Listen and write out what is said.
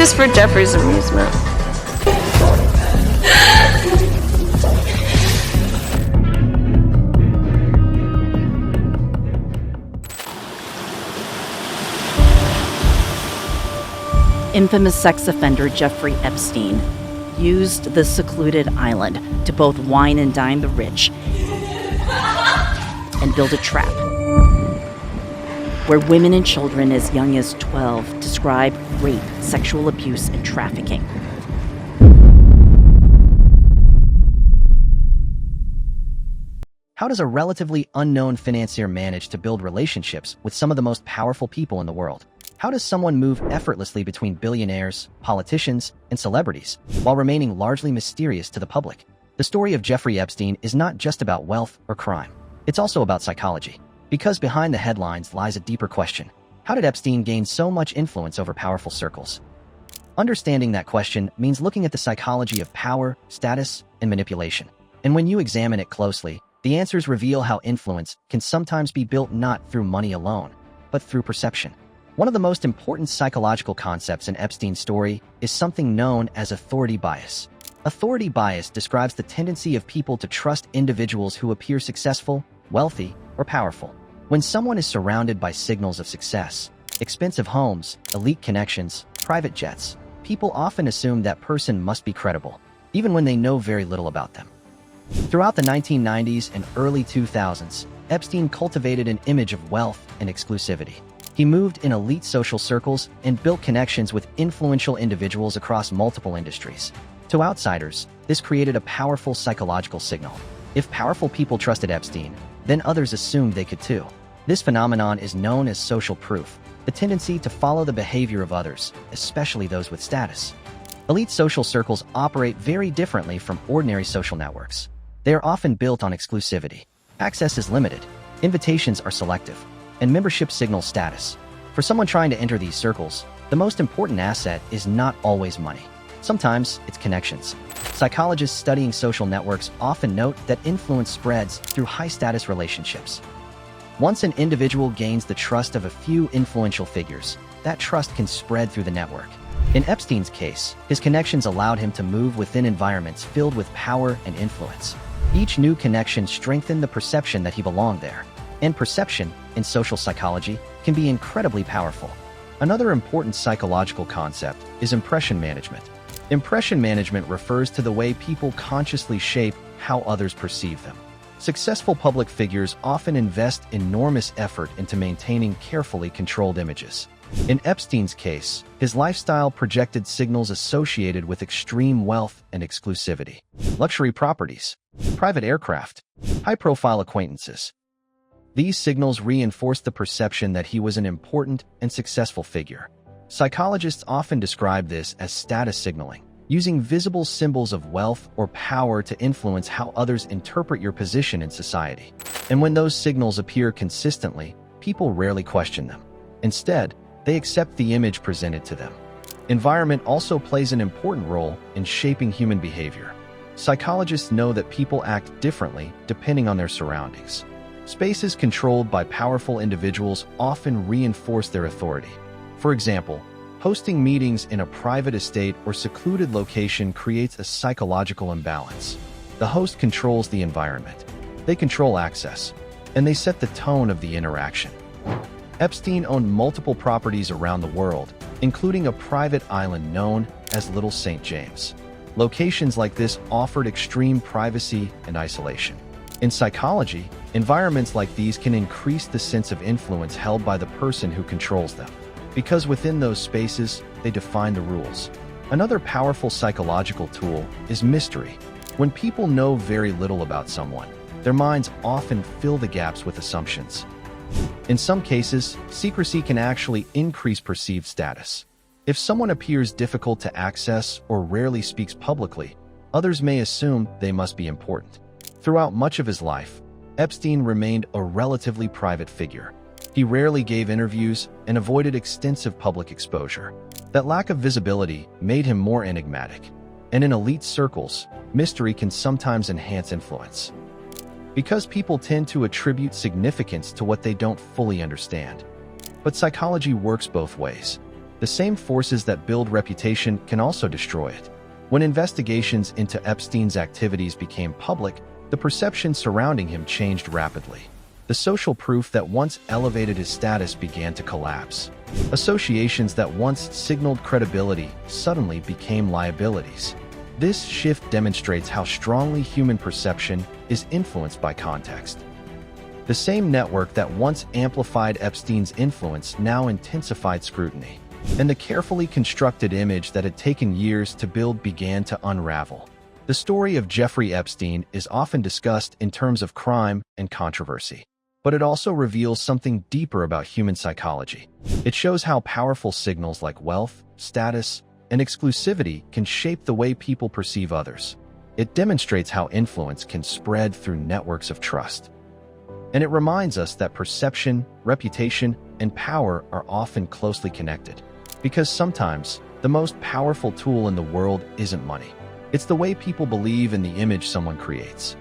just for Jeffrey's amusement. Infamous sex offender Jeffrey Epstein used the secluded island to both wine and dine the rich and build a trap where women and children as young as 12 describe rape, sexual abuse, and trafficking. How does a relatively unknown financier manage to build relationships with some of the most powerful people in the world? How does someone move effortlessly between billionaires, politicians, and celebrities while remaining largely mysterious to the public? The story of Jeffrey Epstein is not just about wealth or crime. It's also about psychology. Because behind the headlines lies a deeper question. How did Epstein gain so much influence over powerful circles? Understanding that question means looking at the psychology of power, status, and manipulation. And when you examine it closely, the answers reveal how influence can sometimes be built not through money alone, but through perception. One of the most important psychological concepts in Epstein's story is something known as authority bias. Authority bias describes the tendency of people to trust individuals who appear successful, wealthy, or powerful. When someone is surrounded by signals of success, expensive homes, elite connections, private jets, people often assume that person must be credible, even when they know very little about them. Throughout the 1990s and early 2000s, Epstein cultivated an image of wealth and exclusivity. He moved in elite social circles and built connections with influential individuals across multiple industries. To outsiders, this created a powerful psychological signal. If powerful people trusted Epstein, then others assumed they could too. This phenomenon is known as social proof, the tendency to follow the behavior of others, especially those with status. Elite social circles operate very differently from ordinary social networks. They are often built on exclusivity. Access is limited, invitations are selective, and membership signals status. For someone trying to enter these circles, the most important asset is not always money. Sometimes it's connections. Psychologists studying social networks often note that influence spreads through high-status relationships. Once an individual gains the trust of a few influential figures, that trust can spread through the network. In Epstein's case, his connections allowed him to move within environments filled with power and influence. Each new connection strengthened the perception that he belonged there. And perception, in social psychology, can be incredibly powerful. Another important psychological concept is impression management. Impression management refers to the way people consciously shape how others perceive them. Successful public figures often invest enormous effort into maintaining carefully controlled images. In Epstein's case, his lifestyle projected signals associated with extreme wealth and exclusivity. Luxury properties, private aircraft, high-profile acquaintances. These signals reinforced the perception that he was an important and successful figure. Psychologists often describe this as status signaling, using visible symbols of wealth or power to influence how others interpret your position in society. And when those signals appear consistently, people rarely question them. Instead, they accept the image presented to them. Environment also plays an important role in shaping human behavior. Psychologists know that people act differently depending on their surroundings. Spaces controlled by powerful individuals often reinforce their authority. For example, hosting meetings in a private estate or secluded location creates a psychological imbalance. The host controls the environment. They control access, and they set the tone of the interaction. Epstein owned multiple properties around the world, including a private island known as Little St. James. Locations like this offered extreme privacy and isolation. In psychology, environments like these can increase the sense of influence held by the person who controls them, because within those spaces, they define the rules. Another powerful psychological tool is mystery. When people know very little about someone, their minds often fill the gaps with assumptions. In some cases, secrecy can actually increase perceived status. If someone appears difficult to access or rarely speaks publicly, others may assume they must be important. Throughout much of his life, Epstein remained a relatively private figure. He rarely gave interviews and avoided extensive public exposure. That lack of visibility made him more enigmatic. And in elite circles, mystery can sometimes enhance influence, because people tend to attribute significance to what they don't fully understand. But psychology works both ways. The same forces that build reputation can also destroy it. When investigations into Epstein's activities became public, the perception surrounding him changed rapidly. The social proof that once elevated his status began to collapse. Associations that once signaled credibility suddenly became liabilities. This shift demonstrates how strongly human perception is influenced by context. The same network that once amplified Epstein's influence now intensified scrutiny, and the carefully constructed image that had taken years to build began to unravel. The story of Jeffrey Epstein is often discussed in terms of crime and controversy, but it also reveals something deeper about human psychology. It shows how powerful signals like wealth, status, and exclusivity can shape the way people perceive others. It demonstrates how influence can spread through networks of trust. And it reminds us that perception, reputation, and power are often closely connected. Because sometimes, the most powerful tool in the world isn't money. It's the way people believe in the image someone creates.